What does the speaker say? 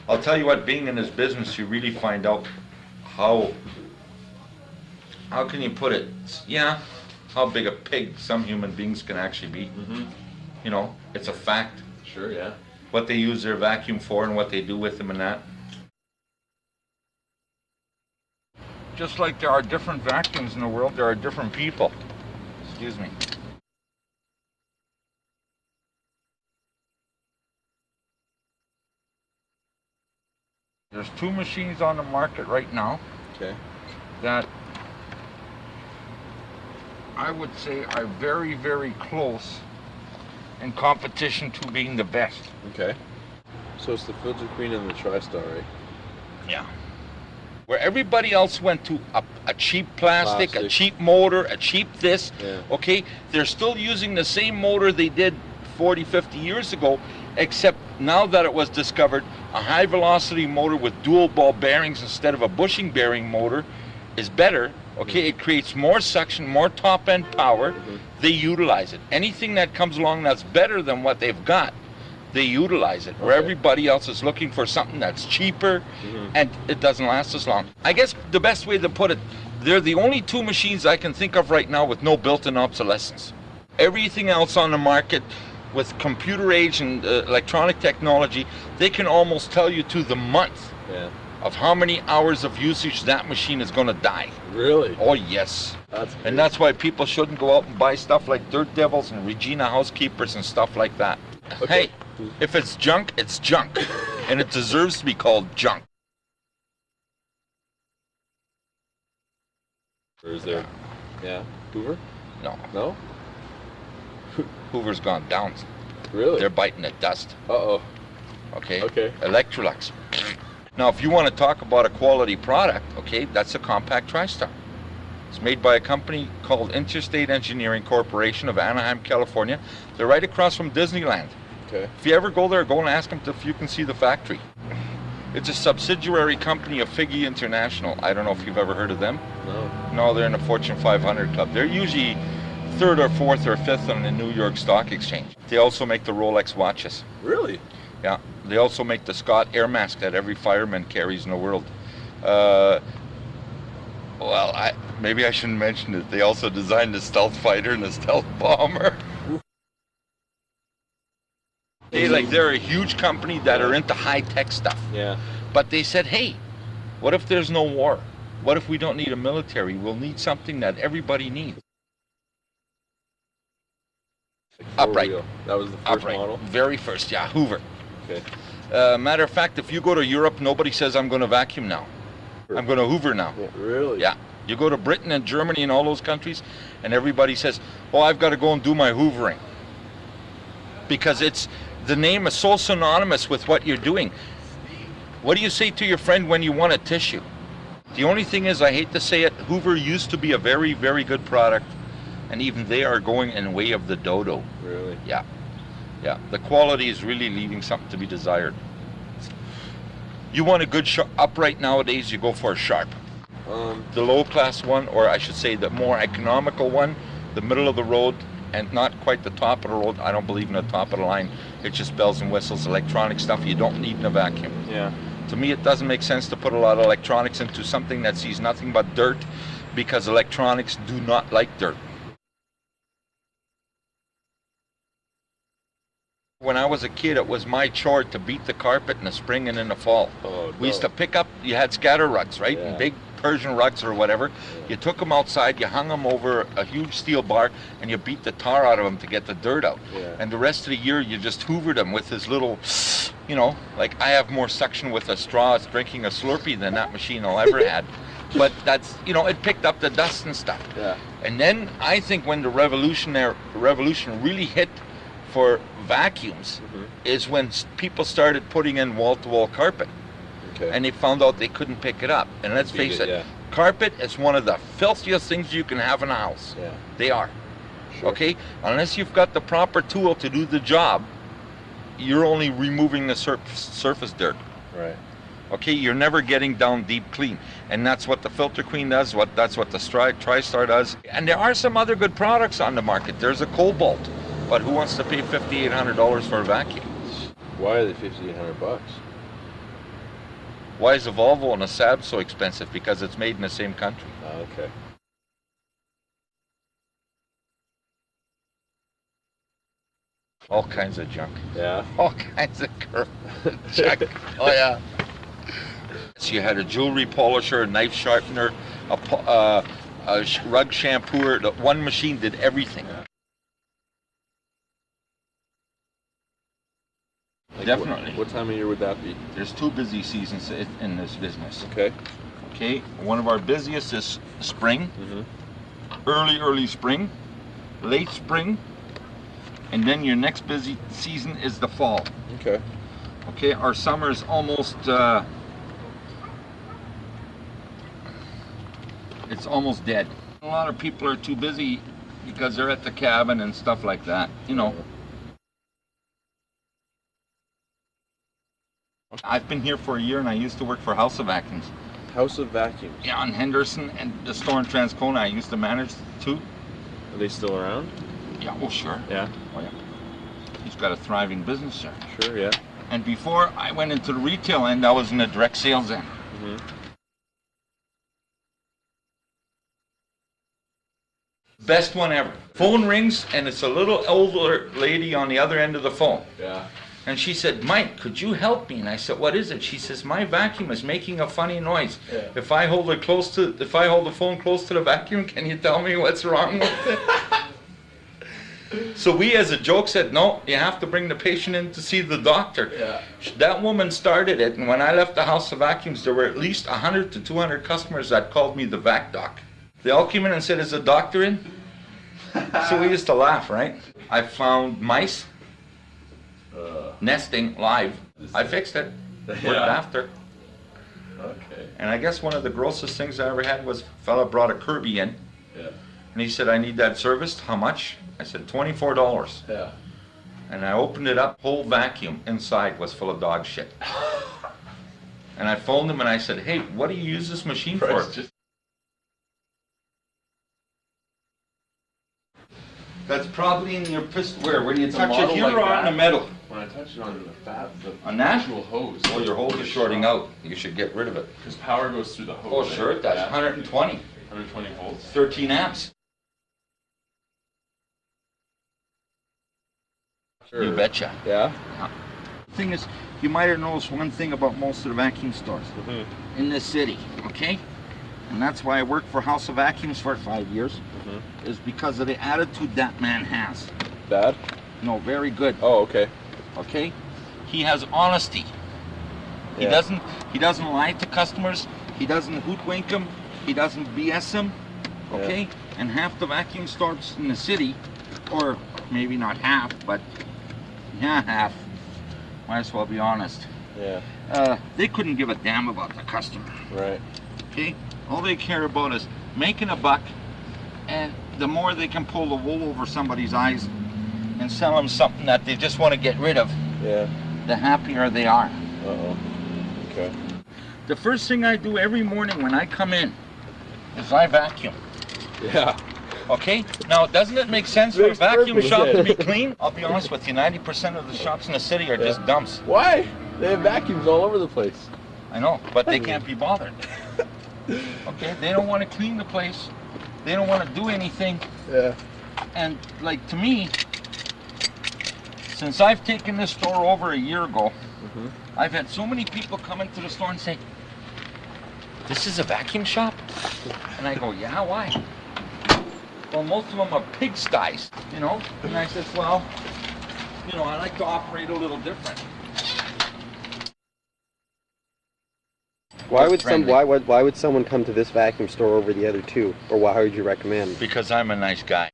I'll tell you what, being in this business, you really find out how can you put it? Yeah, how big a pig some human beings can actually be. You know, it's a fact. Sure, yeah. What they use their vacuum for and what they do with them and that. Just like there are different vacuums in the world, there are different people. Excuse me. There's 2 machines on the market right now. Okay. That I would say are very, very close in competition to being the best. Okay. So it's the Filter Queen and the TriStar, right? Yeah. Where everybody else went to a cheap plastic, a cheap motor, a cheap this, okay? They're still using the same motor they did 40, 50 years ago, except now that it was discovered, a high velocity motor with dual ball bearings instead of a bushing bearing motor is better, okay? It creates more suction, more top end power. They utilize it. Anything that comes along that's better than what they've got, they utilize it. Where everybody else is looking for something that's cheaper and it doesn't last as long. I guess the best way to put it, they're the only 2 machines I can think of right now with no built-in obsolescence. Everything else on the market with computer age and electronic technology, they can almost tell you to the month of how many hours of usage that machine is going to die. Really? Oh yes. And that's why people shouldn't go out and buy stuff like Dirt Devils and Regina Housekeepers and stuff like that. Hey, if it's junk, it's junk. And it deserves to be called junk. Or is there, Hoover? No. No? Hoover's gone down. Really? They're biting the dust. Uh-oh. Okay? Okay. Electrolux. Now, if you want to talk about a quality product, okay, that's a compact TriStar. It's made by a company called Interstate Engineering Corporation of Anaheim, California. They're right across from Disneyland. Okay. If you ever go there, go and ask them if you can see the factory. It's a subsidiary company of Figgy International. I don't know if you've ever heard of them. No. No, they're in the Fortune 500 club. They're usually 3rd or 4th or 5th on the New York Stock Exchange. They also make the Rolex watches. Really? Yeah. They also make the Scott air mask that every fireman carries in the world. Maybe I shouldn't mention it. They also designed the stealth fighter and the stealth bomber. They're a huge company that are into high-tech stuff. Yeah. But they said, hey, what if there's no war? What if we don't need a military? We'll need something that everybody needs. Upright. That was the first model? Very first, yeah, Hoover. Okay. Matter of fact, if you go to Europe, nobody says I'm going to vacuum now. I'm going to Hoover now. Yeah, really? Yeah. You go to Britain and Germany and all those countries, and everybody says, oh, I've got to go and do my hoovering. Because the name is so synonymous with what you're doing. What do you say to your friend when you want a tissue? The only thing is, I hate to say it, Hoover used to be a very, very good product, and even they are going in way of the dodo. Really? Yeah. Yeah. The quality is really leaving something to be desired. You want a good upright nowadays, you go for a Sharp. The low-class one, or I should say the more economical one, the middle of the road, and not quite the top of the road. I don't believe in the top of the line. It's just bells and whistles, electronic stuff you don't need in a vacuum. Yeah. To me, it doesn't make sense to put a lot of electronics into something that sees nothing but dirt, because electronics do not like dirt. When I was a kid, it was my chore to beat the carpet in the spring and in the fall. Oh, We used to pick up, you had scatter rugs, right? Yeah. And big Persian rugs or whatever. Yeah. You took them outside, you hung them over a huge steel bar, and you beat the tar out of them to get the dirt out. Yeah. And the rest of the year, you just hoovered them with this little, you know, like I have more suction with a straw drinking a Slurpee than that machine will ever had. But that's, you know, it picked up the dust and stuff. Yeah. And then I think when the revolution really hit for vacuums is when people started putting in wall-to-wall carpet. Okay. And they found out they couldn't pick it up. And let's face it, yeah. carpet is one of the filthiest things you can have in a house. Yeah. They are. Sure. Okay? Unless you've got the proper tool to do the job, you're only removing the surface dirt. Right. Okay? You're never getting down deep clean. And that's what the Filter Queen does, that's what the TriStar does. And there are some other good products on the market. There's a Cobalt. But who wants to pay $5,800 for a vacuum? Why are they $5,800? Why is a Volvo and a Saab so expensive? Because it's made in the same country. Okay. All kinds of junk. Yeah. All kinds of junk. Oh yeah. So you had a jewelry polisher, a knife sharpener, a rug shampooer. The one machine did everything. Like Definitely. What time of year would that be? There's 2 busy seasons in this business. Okay. Okay. One of our busiest is spring. Early spring, late spring, and then your next busy season is the fall. Okay. Okay, our summer is almost it's almost dead. A lot of people are too busy because they're at the cabin and stuff like that, you know. I've been here for a year and I used to work for House of Vacuums. House of Vacuums? Yeah, on Henderson and the store in Transcona I used to manage too. Are they still around? Yeah, oh sure. Yeah. Oh yeah. He's got a thriving business there. Sure, yeah. And before I went into the retail end, I was in the direct sales end. Best one ever. Phone rings and it's a little older lady on the other end of the phone. Yeah. And she said, Mike, could you help me? And I said, what is it? She says, my vacuum is making a funny noise. Yeah. If I hold the phone close to the vacuum, can you tell me what's wrong with it? So we, as a joke, said, no, you have to bring the patient in to see the doctor. Yeah. That woman started it, and when I left the House of Vacuums, there were at least 100 to 200 customers that called me the vac doc. They all came in and said, is the doctor in? So we used to laugh, right? I found mice nesting live. I fixed it. Worked after. Okay. And I guess one of the grossest things I ever had was a fella brought a Kirby in. Yeah. And he said, I need that serviced. How much? I said, $24. Yeah. And I opened it up, whole vacuum inside was full of dog shit. And I phoned him and I said, hey, what do you use this machine for? That's probably in your pistol. Where do you touch it here or on the metal? When I touch it on the fab, the on that? actual hose. Oh, your hose is shorting out. You should get rid of it. Because power goes through the hose. Oh, sure, it does. 120. 120 volts. 13 amps. Sure. You betcha. Yeah? The thing is, you might have noticed one thing about most of the vacuum stores in this city, okay? And that's why I worked for House of Vacuums for 5 years, is because of the attitude that man has. Bad? No, very good. Oh, okay. Okay? He has honesty. He doesn't lie to customers. He doesn't hoodwink them. He doesn't BS them. Okay? Yeah. And half the vacuum stores in the city, or maybe not half, but yeah, half. Might as well be honest. Yeah. They couldn't give a damn about the customer. Right. Okay? All they care about is making a buck, and the more they can pull the wool over somebody's eyes and sell them something that they just want to get rid of, the happier they are. Uh-oh. Okay. The first thing I do every morning when I come in is I vacuum. Yeah. Okay? Now, doesn't it make sense for a vacuum shop to be clean? I'll be honest with you, 90% of the shops in the city are just dumps. Why? They have vacuums all over the place. I know, but they can't be bothered. Okay? They don't want to clean the place. They don't want to do anything. Yeah. And, like, to me, since I've taken this store over a year ago, I've had so many people come into the store and say, this is a vacuum shop? And I go, yeah, why? Well, most of them are pigsties, you know? And I said, well, you know, I like to operate a little different. Why would someone come to this vacuum store over the other two? Or why would you recommend? Because I'm a nice guy.